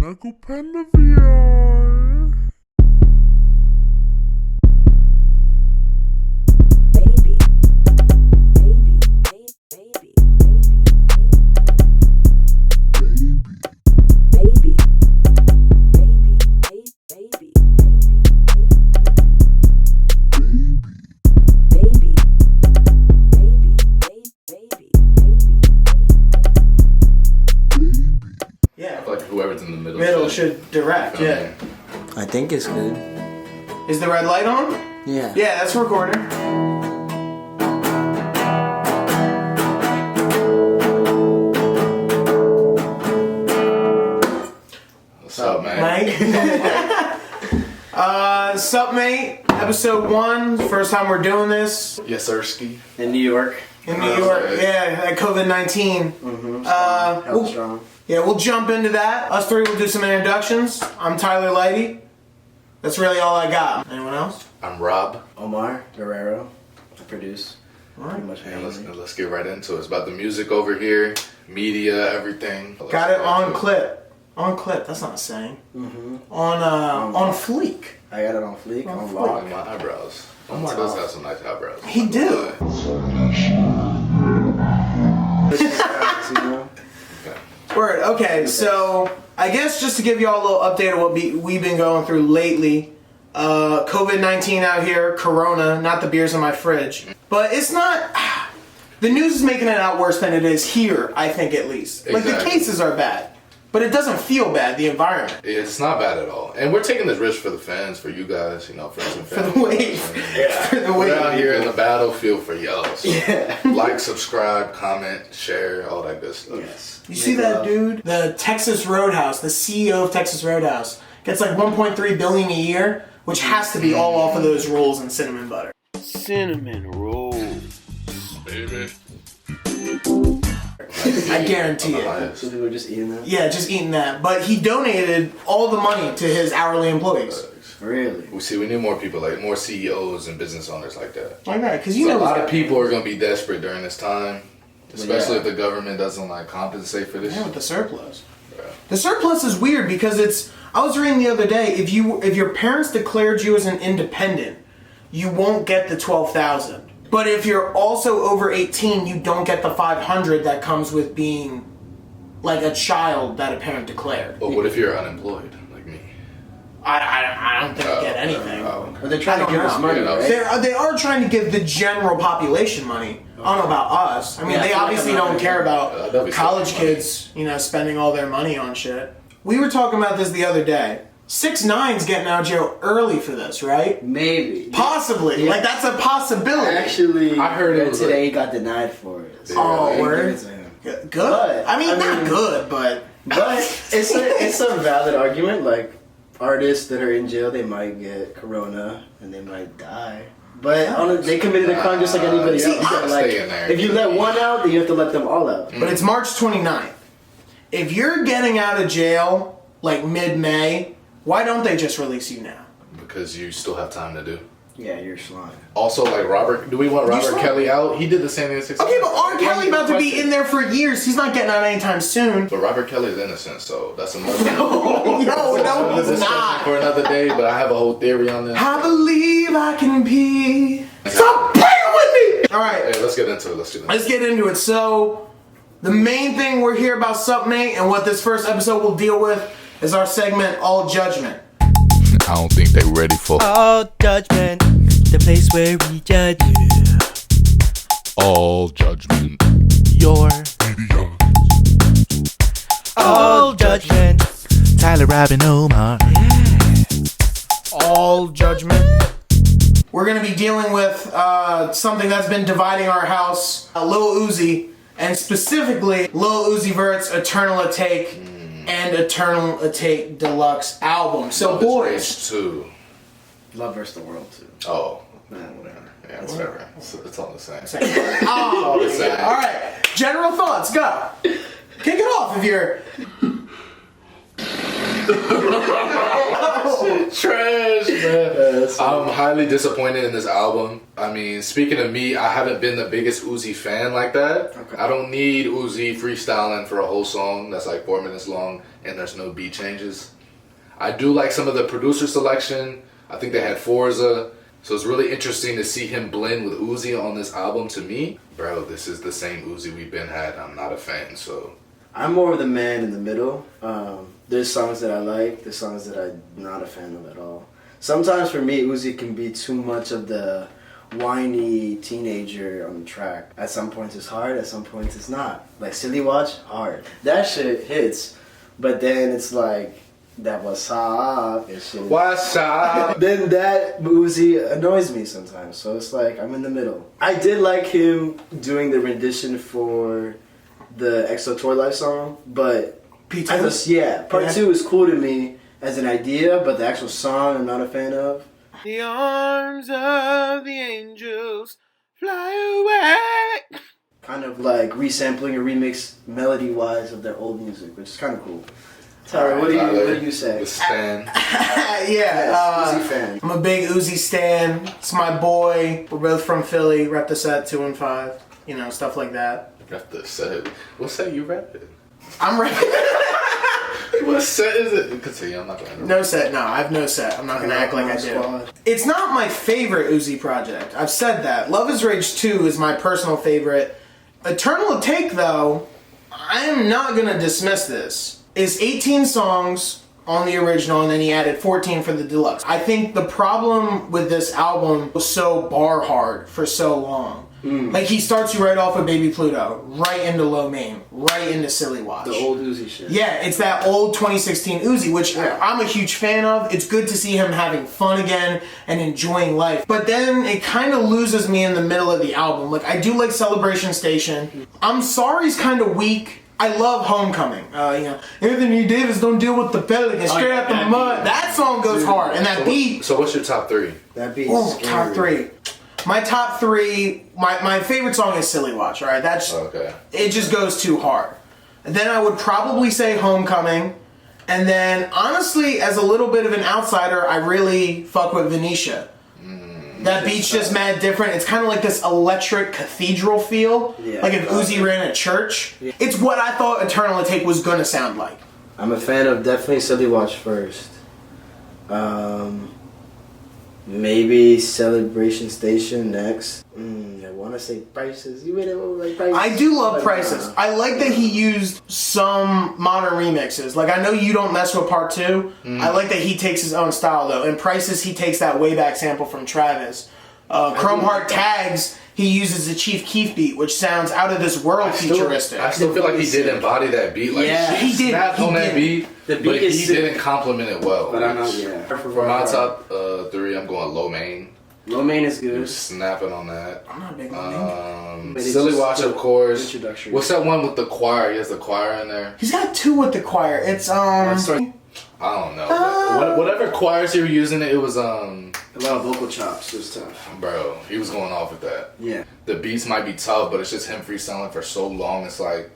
Peko Panda VR. Baby, baby, baby, baby, baby, baby, baby, baby, Yeah. I feel like whoever's in the middle. Middle should direct, yeah. I think it's good. Is the red light on? Yeah. Yeah, that's recording. What's up, man? SUPMATE, episode 1. First time we're doing this. Yes, Sirski. In New York. In New York, yeah, at COVID-19. Hell strong. Yeah, we'll jump into that. Us three will do some introductions. I'm Tyler Lighty. That's really all I got. Anyone else? I'm Rob. Omar Guerrero. I produce. All right. Pretty much And mainly. let's get right into it. It's about the music over here, media, everything. Let's Got it get on into clip. On clip, that's not a saying. Mm-hmm. On fleek. I got it on fleek, On on fleek. lock. My eyebrows. Omar does have some nice eyebrows. He do. You know? Word. Okay, so I guess just to give you all a little update of what we've been going through lately. COVID-19 out here, Corona, not the beers in my fridge. But it's not... The news is making it out worse than it is here, I think at least. Like the Exactly. cases are bad. But it doesn't feel bad, the environment. It's not bad at all. And we're taking this risk for the fans, for you guys, you know, friends and For the family. wave. For the We're out wave. here in the battlefield for y'all. So Yeah. like, subscribe, comment, share, all that good stuff. Yes. You see that dude? The Texas Roadhouse, the CEO of Texas Roadhouse, gets like $1.3 billion a year, which has to be all off of those rolls and cinnamon butter. Cinnamon rolls. Baby. I guarantee it. So people are just eating that? Yeah, just eating that. But he donated all the money to his hourly employees. Really? We need more people, like more CEOs and business owners like that. Like that, because you So know a lot of people are going to be desperate during this time, especially Yeah. if the government doesn't like compensate for this. Yeah, with the surplus. Yeah. The surplus is weird because it's. I was reading the other day. If your parents declared you as an independent, you won't get the $12,000. But if you're also over 18, you don't get the $500 that comes with being like a child that a parent declared. But what if you're unemployed, like me? I don't think you get anything. But they're trying I to give don't us know. money, Yeah, right? They are trying to give the general population money. I don't know about us. I mean, Yeah, I they feel like obviously I'm not don't gonna care get about that'd be college so funny. kids, spending all their money on shit. We were talking about this the other day. 6ix9ine's getting out of jail early for this, right? Maybe. Possibly. Yeah. Like, that's a possibility. Actually, I heard it was today he got denied for it. So Oh, they word? gave it to him. Good. But, I mean, I not mean- good, but... But it's a valid argument. Like artists that are in jail, they might get corona and they might die. But they committed a crime just like anybody See, else. You gotta, stay in there. if you let one out, then you have to let them all out. But it's March 29th. If you're getting out of jail, like, mid-May, why don't they just release you now? Because you still have time to do. Yeah, you're slime. Also, like Robert, do we want Robert slime. Kelly out? He did the same thing. As Okay, but R. Kelly about to be in there for years. He's not getting out anytime soon. But Robert Kelly is innocent, so that's another. No, he's discussion not. for another day. But I have a whole theory on this. I believe I can be. Stop playing with me! Alright, Hey, let's get into it. let's get into it. So, the main thing we're here about SUPMATE and what this first episode will deal with is our segment, All Judgment. I don't think they ready for All judgment, the place where we judge all judgment. your all judgment. Tyler, Robin, Omar. All Judgment. We're going to be dealing with something that's been dividing our house, Lil Uzi, and specifically Lil Uzi Vert's Eternal Atake and Eternal Atake Deluxe album. So, boys, too. Love versus the world too. Oh, Man, whatever. yeah, it's whatever. It's all the same. all the same. right, general thoughts, go. Kick it off if you're. album. Trash, man. That's so I'm highly disappointed in this album. I mean, speaking of me, I haven't been the biggest Uzi fan like that. Okay. I don't need Uzi freestyling for a whole song that's like 4 minutes long and there's no beat changes. I do like some of the producer selection. I think they had Forza. So it's really interesting to see him blend with Uzi on this album to me. Bro, this is the same Uzi we've been had. I'm not a fan, so. I'm more of the man in the middle. There's songs that I like, there's songs that I'm not a fan of at all. Sometimes for me, Uzi can be too much of the whiny teenager on the track. At some points it's hard, at some points it's not. Like Silly Watch, hard. That shit hits, but then it's like, that was up and shit. What's up? Then that Uzi annoys me sometimes, so it's like I'm in the middle. I did like him doing the rendition for the EXO Toy Life song, but P2? part 2 is cool to me as an idea, but the actual song I'm not a fan of. The arms of the angels fly away. Kind of like resampling or remix melody wise of their old music, which is kind of cool. Tyler, what do you say? The Stan. Uzi fan. I'm a big Uzi stan. It's my boy. We're both from Philly. Rep the set 2 and 5. You know, stuff like that. Rep the set. What set you repping? I'm repping. What set is it? Continue, I'm not going to. No set, no. I have no set. I'm not going to act like I do. Squad. It's not my favorite Uzi project. I've said that. Love is Rage 2 is my personal favorite. Eternal Atake, though, I am not going to dismiss this. It's 18 songs on the original, and then he added 14 for the deluxe. I think the problem with this album was so bar hard for so long. Like, he starts you right off with Baby Pluto, right into Low Main, right into Silly Watch. The old Uzi shit. Yeah, it's that old 2016 Uzi, which I'm a huge fan of. It's good to see him having fun again and enjoying life. But then it kind of loses me in the middle of the album. Like, I do like Celebration Station. I'm Sorry's kind of weak. I love Homecoming. Anthony Davis don't deal with the Pelicans, straight out the mud. That song goes hard, and that beat. So what's your top 3? That beat Oh, is scary. top 3. My top 3. My favorite song is Silly Watch. All right, that's Okay. It just goes too hard. And then I would probably say Homecoming, and then honestly, as a little bit of an outsider, I really fuck with Venetia. That beat's just mad different. It's kind of like this electric cathedral feel. Yeah. Like if Uzi ran a church. Yeah. It's what I thought Eternal Atake was going to sound like. I'm a fan of definitely Silly Watch first. Maybe Celebration Station next. I want to say Prices. You made it like Prices. I do love But, Prices. I like that he used some modern remixes. Like, I know you don't mess with part 2. I like that he takes his own style, though. In Prices, he takes that way back sample from Travis. Chrome Heart Tags, he uses the Chief Keef beat, which sounds out of this world futuristic. I still feel like he did embody that beat. Like, Yeah, he he did. snapped on that beat, The beat but is he sick. didn't compliment it well. But I'm not, yeah. For my top 3, I'm going Low Main. Low Main is He good. was snapping on that. I'm not a big one. But it's Silly just Watch, the of course. introductory. What's that one with the choir? He has the choir in there. He's got 2 with the choir. It's, I don't know. Whatever choirs he was using, it was, A lot of vocal chops. It was tough. bro, he was going off with that. Yeah. The beats might be tough, but it's just him freestyling for so long. It's like,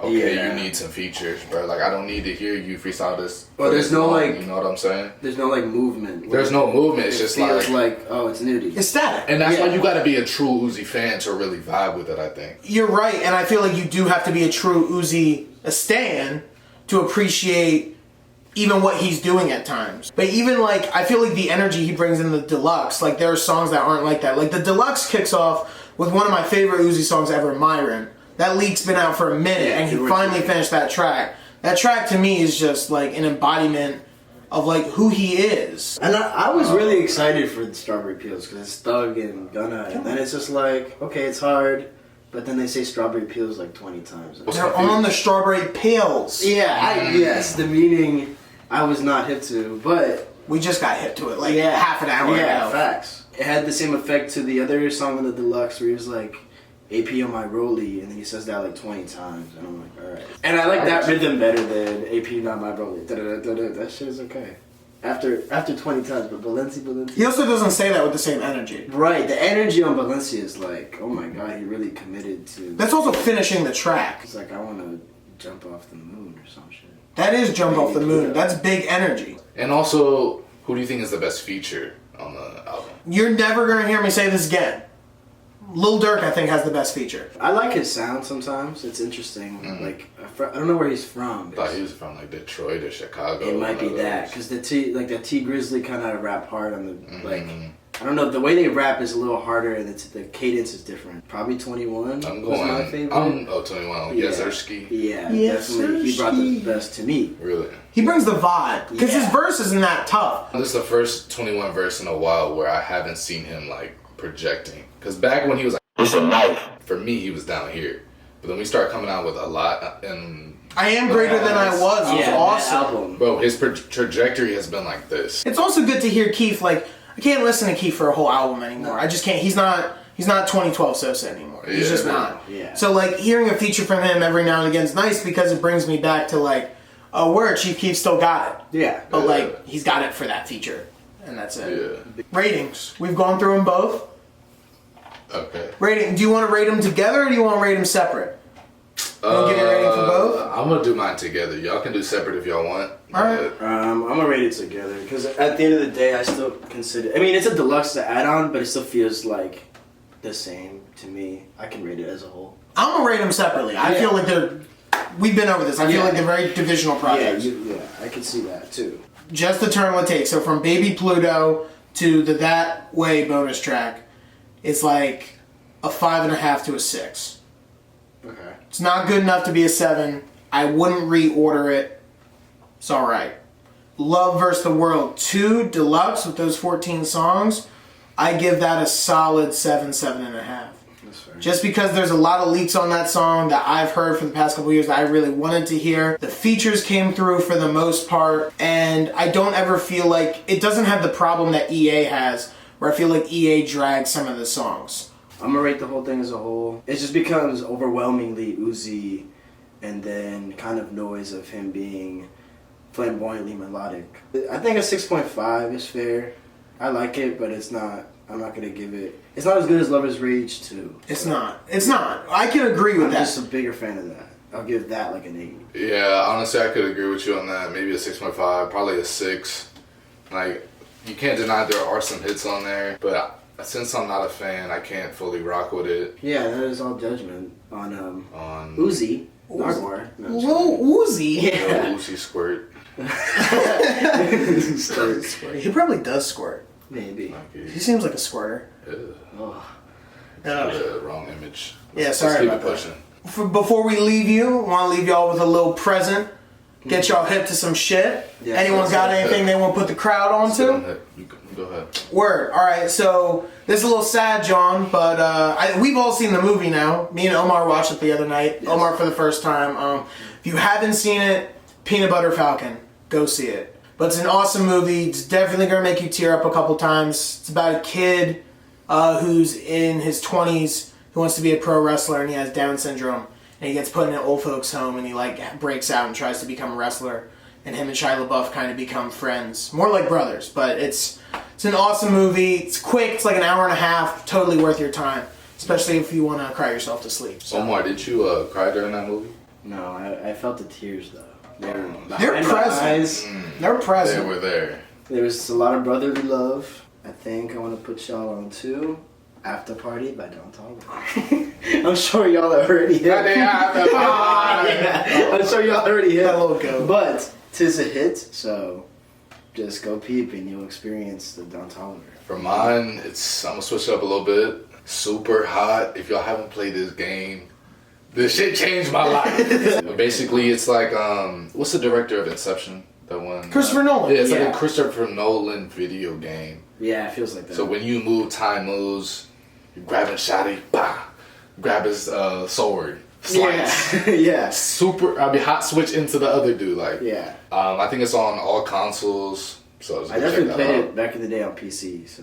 okay, Yeah. you need some features, bro. Like, I don't need to hear you freestyle this. Well, for there's this no, long, like- you know what I'm saying? There's no like movement. There's no movement. It's It just feels like, oh, it's nudity. it's static. and that's why Yeah. you got to be a true Uzi fan to really vibe with it. I think. You're right, and I feel like you do have to be a true Uzi stan to appreciate even what he's doing at times. But even like, I feel like the energy he brings in the deluxe, like there are songs that aren't like that. Like the deluxe kicks off with one of my favorite Uzi songs ever, Myron. That leak's been out for a minute, Yeah, and he it finally works. finished that track. That track to me is just like an embodiment of like who he is. And I was really excited for the Strawberry Peels because it's Thug and Gunna, and then it's just like, okay, it's hard, but then they say Strawberry Peels like 20 times. They're on the strawberry pills. Yeah, yes, the meaning I was not hip to, but We just got hit to it like yeah, half an hour yeah, ago. facts. It had the same effect to the other song on the deluxe where he was like, AP on my rollie, and then he says that like 20 times, and I'm like, alright. And I like that rhythm better than AP not my rollie. Da-da-da-da-da. That shit is okay. After 20 times, but Balenci. He also doesn't say that with the same energy. Right, the energy on Balenci is like, oh my god, he really committed to. That's also finishing the track. It's like, I want to jump off the moon or some shit. That is Jump Off the Moon. That's big energy. And also, Who do you think is the best feature on the album? You're never gonna hear me say this again. Lil Durk, I think, has the best feature. I like his sound sometimes. It's interesting. Like I don't know where he's from. I thought he was from like Detroit or Chicago. It might be one of that those. because the T Grizzly kind of rap hard on the like. I don't know. The way they rap is a little harder, and the cadence is different. Probably 21 I'm was my going. favorite. 21. Yeah. Yazerski. Yeah, Yes, definitely. He brought the best to me. Really. He brings the vibe because his Yeah. verse isn't that tough. This is the first 21 verse in a while where I haven't seen him like projecting. Because back when he was like, "It's a knife," for me he was down here. But then we started coming out with a lot, and I am greater than I was. It was Yeah, awesome. that album. bro, his trajectory has been like this. It's also good to hear Keith. Like, I can't listen to Keith for a whole album anymore. I just can't. He's not 2012 Sosa anymore. He's Yeah, just right. not. Yeah. So like hearing a feature from him every now and again is nice because it brings me back to like, oh, where Chief Keef still got it. Yeah. But Yeah. like he's got it for that feature, and that's it. Yeah. Ratings. We've gone through them both. Okay. Rating. Do you want to rate them together or do you want to rate them separate? You want to give your rating for both? I'm gonna do mine together. Y'all can do separate if y'all want. All right. I'm gonna rate it together because at the end of the day, I still consider. I mean, it's a deluxe to add on, but it still feels like the same to me. I can rate it as a whole. I'm gonna rate them separately. I Yeah. feel like they're. We've been over this. I feel Yeah. like they're very divisional projects. Yeah, I can see that too. Just the turn will take. So from Baby Pluto to the That Way bonus track, it's like a 5.5 to a 6. Okay. It's not good enough to be a 7. I wouldn't reorder it. It's alright. Love vs. the World 2 Deluxe with those 14 songs, I give that a solid 7, 7.5. That's fair. Just because there's a lot of leaks on that song that I've heard for the past couple years that I really wanted to hear. The features came through for the most part, and I don't ever feel like it doesn't have the problem that EA has, where I feel like EA drags some of the songs. I'm gonna rate the whole thing as a whole. It just becomes overwhelmingly Uzi, and then kind of noise of him being flamboyantly melodic. I think a 6.5 is fair. I like it, but it's not. I'm not gonna give it. It's not as good as Lover's Rage 2. It's not. It's not. I can agree with I'm that. just a bigger fan of that. I'll give that like an 8. Yeah, honestly, I could agree with you on that. Maybe a 6.5, probably a 6. Like, you can't deny there are some hits on there, but since I'm not a fan, I can't fully rock with it. Yeah, that is all judgment on On Uzi. Nardwuar. No, I'm just Lil Uzi. Yeah. Uzi Squirt. kidding. He probably does squirt. Maybe. He seems like a squirter. Oh. Wrong image. Yeah, Let's sorry keep about it that. pushing. Before we leave you, I want to leave y'all with a little present. Get y'all hip to some shit. Yeah, Anyone got anything they want to put the crowd onto? You go ahead. Word. All right. So this is a little sad, John, but we've all seen the movie now. Me and Omar watched it the other night. Yes. Omar for the first time. If you haven't seen it, Peanut Butter Falcon, go see it. But it's an awesome movie. It's definitely gonna make you tear up a couple times. It's about a kid who's in his 20s who wants to be a pro wrestler and he has Down syndrome. And he gets put in an old folks home and he like breaks out and tries to become a wrestler. And him and Shia LaBeouf kind of become friends. More like brothers, but it's an awesome movie. It's quick, it's like an hour and a half, totally worth your time. Especially if you want to cry yourself to sleep. So. Omar, did you cry during that movie? No, I felt the tears though. They're behind my present. eyes. They're They present. were there. There was a lot of brotherly love. I think I want to put y'all on to After Party by Don Toliver. I'm sure y'all already hit. I'm sure y'all already hit. That little goat. But 'tis a hit, so just go peep and you'll experience the Don Toliver. For mine, I'm gonna switch it up a little bit. Super Hot. If y'all haven't played this game, this shit changed my life. But basically, it's like what's the director of Inception? That one. Christopher Nolan. Yeah, it's like Yeah. a Christopher Nolan video game. Yeah, it feels like that. So when you move, time moves. You grabbing Shotty, bah, grab his sword, slice. yeah, yeah, Hot switch into the other dude. Like, yeah. I think it's on all consoles. So I definitely played it back in the day on PC, so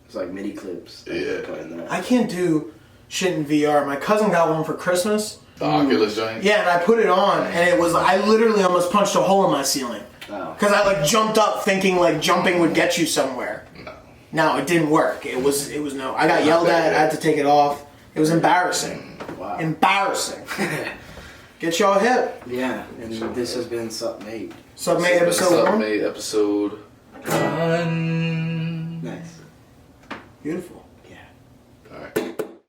it's like MIDI clips. Yeah. Playing that. I can't do shit in VR. My cousin got one for Christmas. The Oculus joint. Yeah, and I put it on, and it was I literally almost punched a hole in my ceiling Oh. because I like jumped up thinking like jumping would get you somewhere. No, it didn't work. It was no. I got yelled at. I had to take it off. It was embarrassing. Wow. Embarrassing. Get y'all hip. Yeah, and this has been SUPMATE. SUPMATE episode 1. SUPMATE episode Fun. Nice. Beautiful.